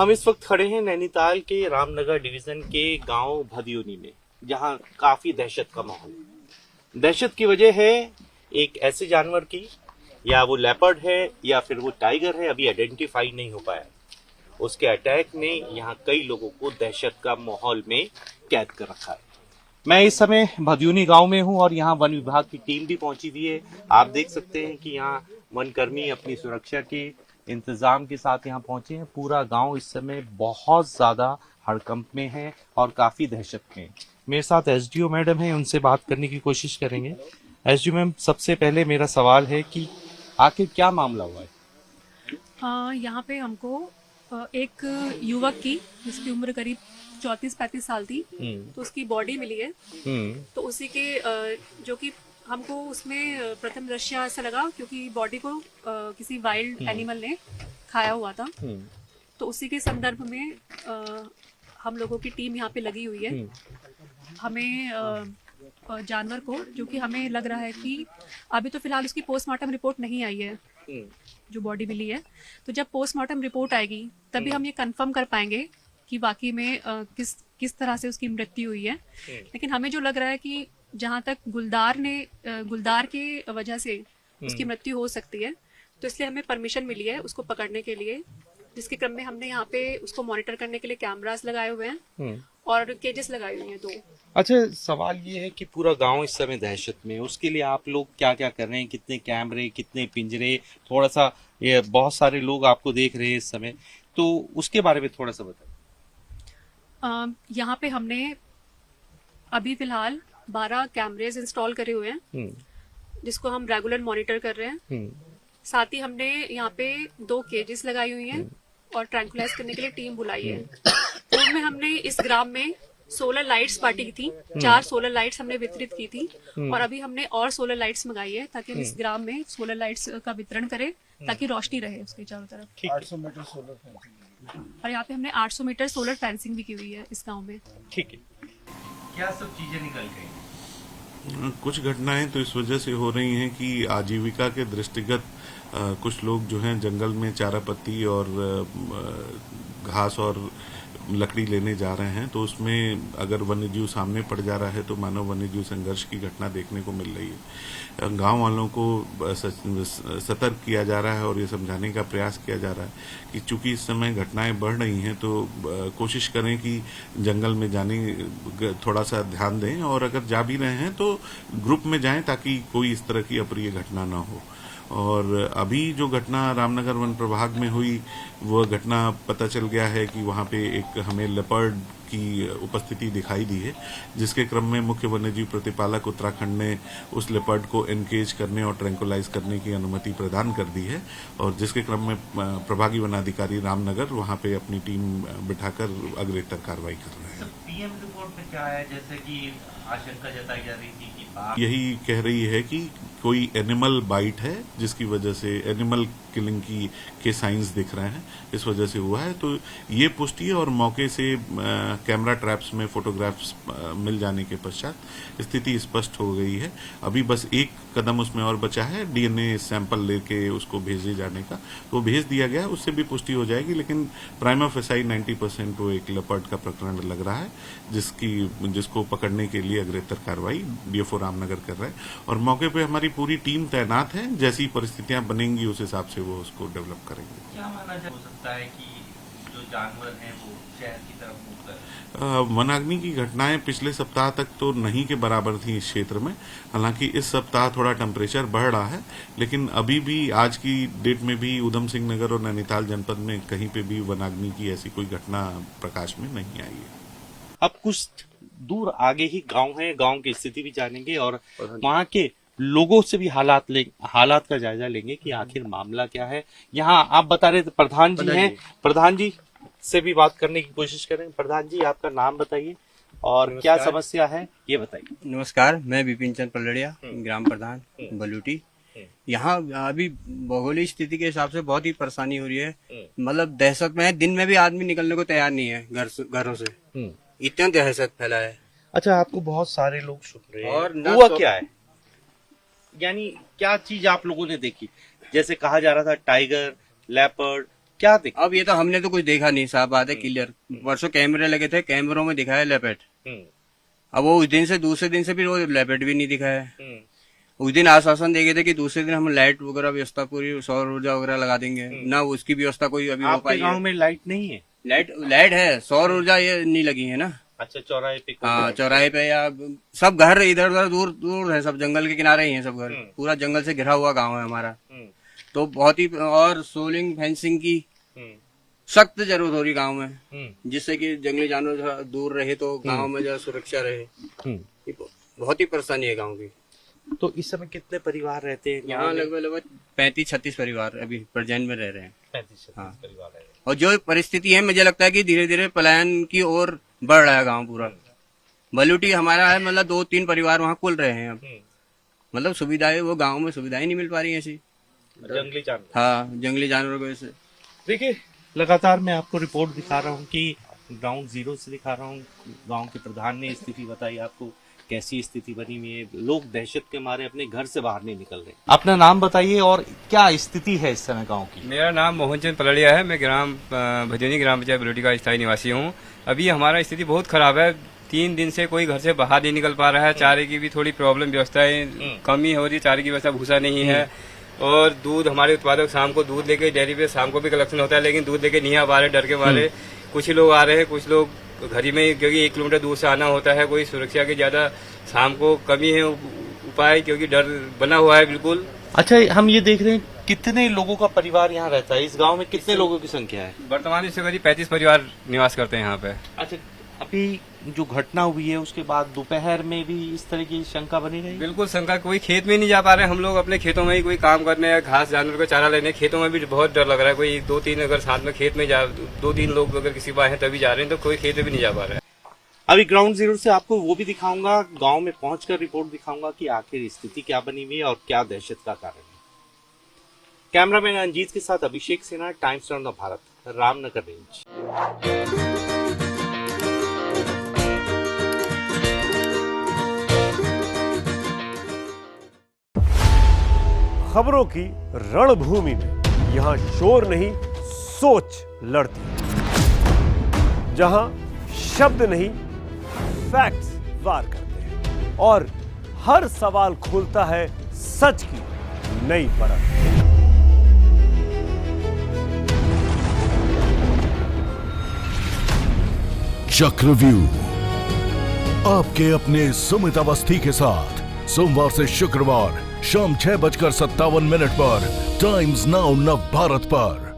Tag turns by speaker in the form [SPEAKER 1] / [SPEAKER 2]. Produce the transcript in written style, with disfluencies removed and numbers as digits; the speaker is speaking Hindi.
[SPEAKER 1] हम इस वक्त खड़े हैं नैनीताल के रामनगर डिवीजन के गांव भदियोनी में, जहां काफी दहशत का माहौल है। दहशत की वजह है एक ऐसे जानवर की, या वो लेपर्ड है या फिर वो टाइगर है, अभी आइडेंटिफाई नहीं हो पाया। उसके अटैक ने यहाँ कई लोगों को दहशत का माहौल में कैद कर रखा है। मैं इस समय भदियोनी गांव में हूं और यहाँ वन विभाग की टीम भी पहुंची हुई है। आप देख सकते हैं कि यहाँ वनकर्मी अपनी सुरक्षा के इंतजाम के साथ यहाँ पहुंचे हैं। पूरा गांव इस समय बहुत ज्यादा हड़कंप में है और काफी दहशत में। मेरे साथ एसडीओ मैडम हैं, उनसे बात करने की कोशिश करेंगे। एसडीओ मैम, सबसे पहले मेरा सवाल है कि आखिर क्या मामला हुआ है?
[SPEAKER 2] यहाँ पे हमको एक युवक की, जिसकी उम्र करीब 34-35 साल थी, तो उसकी बॉडी मिली है। तो उसी के जो कि हमको उसमें प्रथम दृष्टया ऐसा लगा क्योंकि बॉडी को किसी वाइल्ड एनिमल ने खाया हुआ था। तो उसी के संदर्भ में हम लोगों की टीम यहाँ पे लगी हुई है। हमें जानवर को, जो कि हमें लग रहा है कि अभी तो फिलहाल उसकी पोस्टमार्टम रिपोर्ट नहीं आई है, जो बॉडी मिली है। तो जब पोस्टमार्टम रिपोर्ट आएगी तभी हम ये कंफर्म कर पाएंगे कि वाकई में किस तरह से उसकी मृत्यु हुई है। लेकिन हमें जो लग रहा है कि जहाँ तक गुलदार के वजह से उसकी मृत्यु हो सकती है, तो इसलिए हमें परमिशन मिली है उसको पकड़ने के लिए, जिसके क्रम में हमने यहाँ पे उसको मॉनिटर करने के लिए कैमरास लगाए हुए हैं और केजेस लगाई हुई हैं 2।
[SPEAKER 1] अच्छा, सवाल ये है कि पूरा गांव इस समय दहशत में है, उसके लिए आप लोग क्या क्या कर रहे हैं? कितने कैमरे, कितने पिंजरे? थोड़ा सा, ये बहुत सारे लोग आपको देख रहे हैं इस समय, तो उसके बारे में थोड़ा सा बताइए।
[SPEAKER 2] यहाँ पे हमने अभी फिलहाल 12 कैमरेज इंस्टॉल करे हुए हैं, जिसको हम रेगुलर मॉनिटर कर रहे हैं। साथ ही हमने यहाँ पे 2 केजेस लगाई हुई हैं और ट्रैंकुलाइज करने के लिए टीम बुलाई है। पूर्व में हमने इस ग्राम में सोलर लाइट्स बांटी की थी, 4 सोलर लाइट्स हमने वितरित की थी, और अभी हमने और सोलर लाइट्स मंगाई है ताकि हम इस ग्राम में सोलर लाइट्स का वितरण करें ताकि रोशनी रहे उसके चारों तरफ।
[SPEAKER 3] 800 मीटर सोलर फेंसिंग,
[SPEAKER 2] और यहाँ पे हमने 800 मीटर सोलर फेंसिंग भी की हुई है इस गाँव में।
[SPEAKER 1] ठीक है, क्या सब चीजें निकल गई?
[SPEAKER 4] कुछ घटनाएं तो इस वजह से हो रही हैं कि आजीविका के दृष्टिगत कुछ लोग जो हैं जंगल में चारा पत्ती और घास और लकड़ी लेने जा रहे हैं, तो उसमें अगर वन्यजीव सामने पड़ जा रहा है तो मानव वन्यजीव संघर्ष की घटना देखने को मिल रही है। गांव वालों को सतर्क किया जा रहा है और ये समझाने का प्रयास किया जा रहा है कि चूंकि इस समय घटनाएं बढ़ रही हैं तो कोशिश करें कि जंगल में जाने थोड़ा सा ध्यान दें, और अगर जा भी रहे हैं तो ग्रुप में जाएं ताकि कोई इस तरह की अप्रिय घटना न हो। और अभी जो घटना रामनगर वन प्रभाग में हुई, वो घटना पता चल गया है कि वहाँ पे एक हमें लेपर्ड की उपस्थिति दिखाई दी है, जिसके क्रम में मुख्य वन्यजीव प्रतिपालक उत्तराखंड ने उस लेपर्ड को एनकेज करने और ट्रैंकुलाइज करने की अनुमति प्रदान कर दी है, और जिसके क्रम में प्रभागी वनाधिकारी रामनगर वहाँ पे अपनी टीम बिठाकर अग्रेतर कार्रवाई कर रहे हैं।
[SPEAKER 1] पीएम रिपोर्ट में क्या है, जैसे कि आशंका जताई जा रही थी कि
[SPEAKER 4] यही कह रही है कि कोई एनिमल बाइट है जिसकी वजह से एनिमल किलिंग के साइंस दिख रहे हैं, इस वजह से हुआ है। तो ये पुष्टि है, और मौके से कैमरा ट्रैप्स में फोटोग्राफ्स मिल जाने के पश्चात स्थिति स्पष्ट हो गई है। अभी बस एक कदम उसमें और बचा है, डीएनए सैंपल लेके उसको भेजे जाने का, तो भेज दिया गया, उससे भी पुष्टि हो जाएगी। लेकिन प्राइमा फेसाई 90% वो एक लेपर्ड का प्रकरण लग रहा है, जिसको पकड़ने के लिए अग्रेतर कार्रवाई डीएफओ रामनगर कर रहा है, और मौके पे हमारी पूरी टीम तैनात है। जैसी परिस्थितियां बनेंगी उस हिसाब से वो उसको डेवलप करेंगे।
[SPEAKER 1] क्या माना जा सकता है कि जो जानवर हैं वो शहर की तरफ मूव कर रहे हैं?
[SPEAKER 4] वनाग्नि की घटनाएं पिछले सप्ताह तक तो नहीं के बराबर थी इस क्षेत्र में। हालांकि इस सप्ताह थोड़ा टेम्परेचर बढ़ रहा है, लेकिन अभी भी आज की डेट में भी उधम सिंह नगर और नैनीताल जनपद में कहीं पे भी वनाग्नि की ऐसी कोई घटना प्रकाश में नहीं आई है।
[SPEAKER 1] अब कुछ दूर आगे ही गांव है, गांव की स्थिति भी जानेंगे और वहां के लोगों से भी हालात का जायजा लेंगे कि आखिर मामला क्या है। यहाँ आप बता रहे थे प्रधान जी हैं, प्रधान जी से भी बात करने की कोशिश करें। प्रधान जी, आपका नाम बताइए और क्या समस्या है ये बताइए।
[SPEAKER 5] नमस्कार, मैं विपिन चंद पलड़िया, ग्राम प्रधान बलूटी। यहाँ अभी भौगोलिक स्थिति के हिसाब से बहुत ही परेशानी हो रही है, मतलब दहशत में है। दिन में भी आदमी निकलने को तैयार नहीं है घरों से, इतना दहशत फैला है।
[SPEAKER 1] अच्छा, आपको बहुत सारे लोग सुन रहे हैं,
[SPEAKER 5] और
[SPEAKER 1] हुआ क्या है? यानी क्या चीज आप लोगों ने देखी? जैसे कहा जा रहा था टाइगर, लेपर्ड, क्या दिक्कत?
[SPEAKER 5] अब ये तो हमने तो कुछ देखा नहीं, साफ बात है, क्लियर। परसों कैमरे लगे थे, कैमरों में दिखाया लेपेट। अब वो उस दिन से दूसरे दिन से फिर वो लेपेट भी नहीं दिखा है। उस दिन आश्वासन दे गए थे कि दूसरे दिन हम लाइट वगैरह व्यवस्था पूरी सौर ऊर्जा वगैरह लगा देंगे, ना उसकी व्यवस्था कोई अभी हो
[SPEAKER 1] आपके
[SPEAKER 5] पाई
[SPEAKER 1] गांव
[SPEAKER 5] है।
[SPEAKER 1] में लाइट नहीं है?
[SPEAKER 5] लाइट है, सौर ऊर्जा ये नहीं लगी है ना।
[SPEAKER 1] अच्छा, चौराहे पे
[SPEAKER 5] हाँ, चौराहे पे या सब घर इधर उधर दूर दूर है, सब जंगल के किनारे ही है सब घर। पूरा जंगल से घिरा हुआ गांव है हमारा। तो बहुत ही, और सोलिंग फेंसिंग की सख्त जरूरत हो रही गांव में, जिससे कि जंगली जानवर दूर रहे तो गांव में जो सुरक्षा रहे। ये बहुत ही परेशानी है गांव की।
[SPEAKER 1] तो इस समय कितने परिवार रहते हैं
[SPEAKER 5] यहाँ लगभग 35-36 परिवार अभी प्रेजेंट में रह रहे हैं।
[SPEAKER 1] 35
[SPEAKER 5] हाँ।
[SPEAKER 1] परिवार है।
[SPEAKER 5] और जो परिस्थिति है, मुझे लगता है कि धीरे धीरे पलायन की ओर बढ़ रहा है गांव पूरा। बलूटी हमारा है, मतलब 2-3 परिवार वहाँ कुल रहे हैं अब। मतलब सुविधाएं, वो गांव में सुविधाएं नहीं मिल पा रही है ऐसी।
[SPEAKER 1] जंगली जानवर।
[SPEAKER 5] हाँ, जंगली जानवरों की वजह से।
[SPEAKER 1] देखिए, लगातार मैं आपको रिपोर्ट दिखा रहा हूँ कि ग्राउंड जीरो से दिखा रहा हूँ। गांव के प्रधान ने स्थिति बताई आपको, कैसी स्थिति बनी हुई है। लोग दहशत के मारे अपने घर से बाहर नहीं निकल रहे। अपना नाम बताइए और क्या स्थिति है इस समय गांव की?
[SPEAKER 6] मेरा नाम मोहनचंद पलड़िया है। मैं ग्राम भजोनी ग्राम पंचायत बलूटी का स्थायी निवासी हूँ। अभी हमारा स्थिति बहुत खराब है। 3 दिन से कोई घर से बाहर नहीं निकल पा रहा है। चारे की भी थोड़ी प्रॉब्लम, व्यवस्थाएं कमी हो रही है। चारे की व्यवस्था, भूसा नहीं है। और दूध, हमारे उत्पादक शाम को दूध लेके डेयरी पे शाम को भी कलेक्शन होता है, लेकिन दूध लेके नहीं आ पा रहे, डर के मारे। कुछ ही लोग आ रहे हैं, कुछ लोग घर ही में, क्योंकि 1 किलोमीटर दूर से आना होता है। कोई सुरक्षा की ज्यादा शाम को कमी है उपाय, क्योंकि डर बना हुआ है बिल्कुल।
[SPEAKER 1] अच्छा, हम ये देख रहे हैं कितने लोगों का परिवार यहाँ रहता है? इस गांव में कितने लोगों की संख्या है?
[SPEAKER 6] वर्तमान इससे करीब 35 परिवार निवास करते हैं यहाँ पे।
[SPEAKER 1] अच्छा, अभी जो घटना हुई है उसके बाद दोपहर में भी इस तरह की शंका बनी रही?
[SPEAKER 6] बिल्कुल शंका, कोई खेत में नहीं जा पा रहे हैं हम लोग। अपने खेतों में ही कोई काम करने या घास जानवर को चारा लेने, खेतों में भी बहुत डर लग रहा है। कोई 2-3 अगर साथ में खेत में 2-3 लोग अगर किसी बार हैं तभी जा रहे हैं, तो कोई खेत में भी नहीं जा पा रहे हैं।
[SPEAKER 1] अभी ग्राउंड जीरो से आपको वो भी दिखाऊंगा, गांव में पहुंचकर रिपोर्ट दिखाऊंगा कि आखिर स्थिति क्या बनी हुई है और क्या दहशत का कारण है। कैमरामैन अंजीत के साथ Abhishek Sinha, Times of Bharat, Ramnagar range.
[SPEAKER 7] खबरों की रणभूमि में यहां शोर नहीं, सोच लड़ती है। जहां शब्द नहीं, फैक्ट्स वार करते हैं और हर सवाल खोलता है सच की नई परत।
[SPEAKER 8] चक्रव्यूह, आपके अपने सुमित अवस्थी के साथ सोमवार से शुक्रवार शाम 6:57 पर टाइम्स नाउ नव भारत पर।